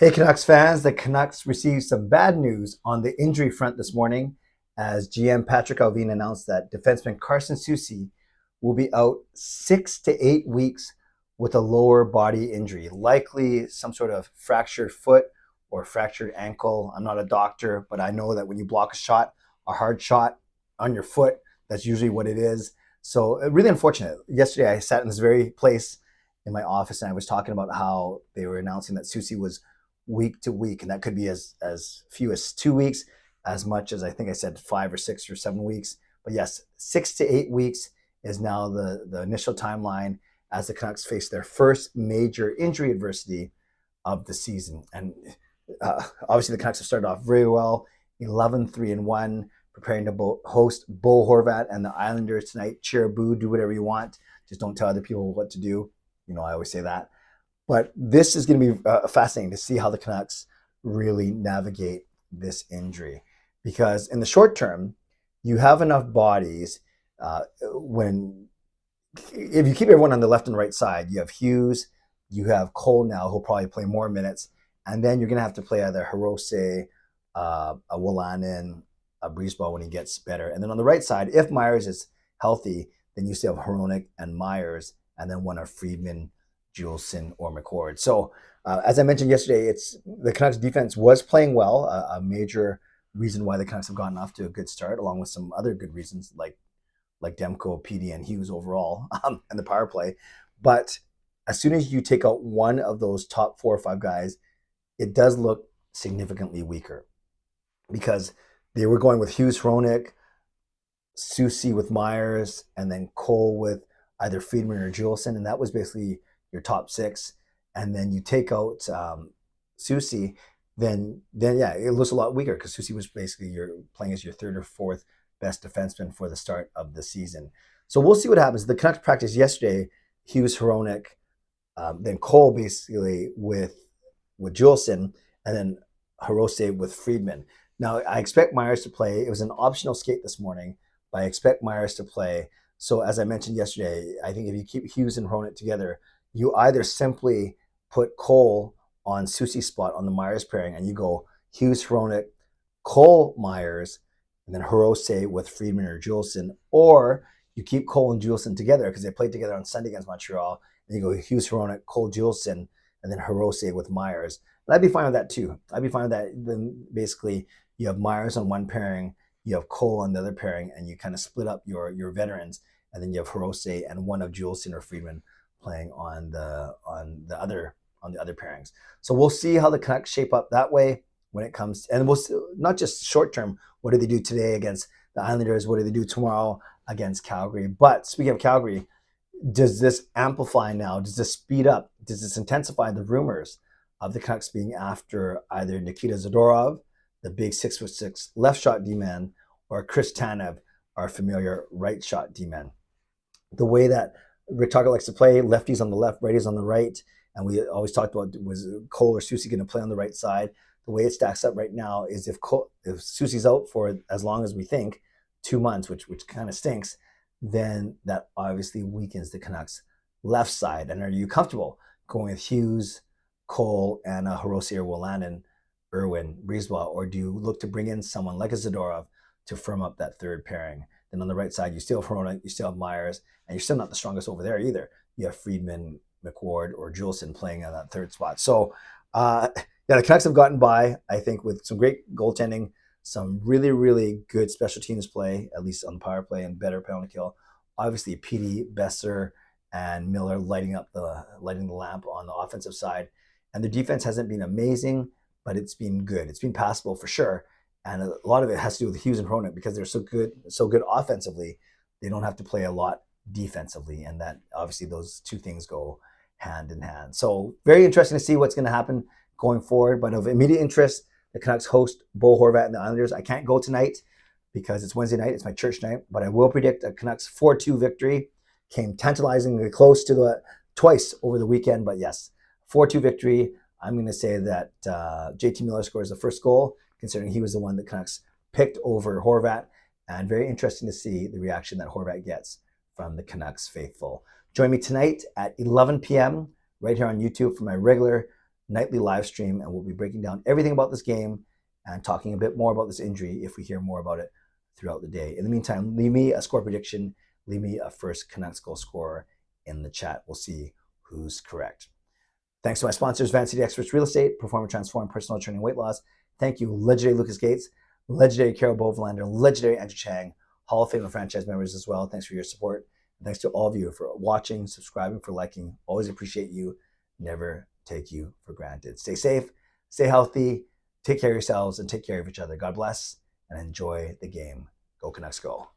Hey Canucks fans, the Canucks received some bad news on the injury front this morning as GM Patrick Allvin announced that defenseman Carson Soucy will be out 6 to 8 weeks with a lower body injury, likely some sort of fractured foot or fractured ankle. I'm not a doctor, but I know that when you block a hard shot on your foot, that's usually what it is. So really unfortunate. Yesterday I sat in this very place in my office and I was talking about how they were announcing that Soucy was week to week, and that could be as few as 2 weeks, as much as I think I said 5 or 6 or 7 weeks. But yes, 6 to 8 weeks is now the initial timeline as the Canucks face their first major injury adversity of the season. And obviously, the Canucks have started off very well, 11-3-1, preparing to host Bo Horvat and the Islanders tonight. Cheer, boo, do whatever you want. Just don't tell other people what to do. You know, I always say that. But this is going to be fascinating to see how the Canucks really navigate this injury. Because in the short term, you have enough bodies if you keep everyone on the left and right side, you have Hughes, you have Cole now, who'll probably play more minutes. And then you're going to have to play either Hirose, a Wolanin, a Breezeball when he gets better. And then on the right side, if Myers is healthy, then you still have Hronek and Myers, and then one of Friedman, Juulsen, or McCord. So as I mentioned yesterday, the Canucks defense was playing well, a major reason why the Canucks have gotten off to a good start, along with some other good reasons like Demko, PD, and Hughes overall, and the power play. But as soon as you take out one of those top 4 or 5 guys, it does look significantly weaker because they were going with Hughes, Hronek, Soucy with Myers, and then Cole with either Friedman or Juulsen, and that was basically your top 6, and then you take out Soucy, then yeah, it looks a lot weaker because Soucy was basically playing as your 3rd or 4th best defenseman for the start of the season. So we'll see what happens. The Canucks practiced yesterday, Hughes, Hronek, then Cole basically with Juulsen, and then Hirose with Friedman. Now I expect Myers to play. It was an optional skate this morning, but I expect Myers to play. So as I mentioned yesterday, I think if you keep Hughes and Hronek together, you either simply put Cole on Soucy's spot on the Myers pairing and you go Hughes, Hronek, Cole, Myers, and then Hirose with Friedman or Juulsen, or you keep Cole and Juulsen together because they played together on Sunday against Montreal, and you go Hughes, Hronek, Cole, Juulsen, and then Hirose with Myers. And I'd be fine with that too. I'd be fine with that. Then basically you have Myers on one pairing, you have Cole on the other pairing, and you kind of split up your veterans, and then you have Hirose and one of Juulsen or Friedman playing on the other pairings. So we'll see how the Canucks shape up that way when it comes, and we'll see, not just short term, what do they do today against the Islanders, what do they do tomorrow against Calgary. But speaking of Calgary, does this amplify now? Does this speed up? Does this intensify the rumors of the Canucks being after either Nikita Zadorov, the big 6'6" left shot D-man, or Chris Tanev, our familiar right shot D-man? The way that Rick Tocchet likes to play, lefties on the left, righties on the right, and we always talked about, was Cole or Soucy going to play on the right side? The way it stacks up right now is if Soucy's out for as long as we think, 2 months, which kind of stinks, then that obviously weakens the Canucks' left side. And are you comfortable going with Hughes, Cole, and Hirose or Wolanin, Irwin, Breezeball, or do you look to bring in someone like a Zadorov to firm up that third pairing? Then on the right side, you still have Hronek, you still have Myers, and you're still not the strongest over there either. You have Friedman, McCord, or Juulsen playing on that third spot. So yeah, the Canucks have gotten by, I think, with some great goaltending, some really, really good special teams play, at least on the power play, and better penalty kill. Obviously, PD, Besser, and Miller lighting the lamp on the offensive side. And the defense hasn't been amazing, but it's been good. It's been passable for sure. And a lot of it has to do with Hughes and Hronek because they're so good offensively. They don't have to play a lot defensively, and that obviously those two things go hand in hand. So very interesting to see what's going to happen going forward. But of immediate interest, the Canucks host Bo Horvat and the Islanders. I can't go tonight because it's Wednesday night. It's my church night. But I will predict a Canucks 4-2 victory. Came tantalizingly close to twice over the weekend. But yes, 4-2 victory. I'm going to say that JT Miller scores the first goal, considering he was the one that Canucks picked over Horvat. And very interesting to see the reaction that Horvat gets from the Canucks faithful. Join me tonight at 11 p.m. right here on YouTube for my regular nightly live stream, and we'll be breaking down everything about this game and talking a bit more about this injury if we hear more about it throughout the day. In the meantime, leave me a score prediction, leave me a first Canucks goal scorer in the chat. We'll see who's correct. Thanks to my sponsors, Van City Experts Real Estate, Perform and Transform Personal Training Weight Loss. Thank you, legendary Lucas Gates, legendary Carol Bovelander, legendary Andrew Chang, Hall of Fame and franchise members as well. Thanks for your support. And thanks to all of you for watching, subscribing, for liking. Always appreciate you. Never take you for granted. Stay safe, stay healthy, take care of yourselves, and take care of each other. God bless, and enjoy the game. Go Canucks, go.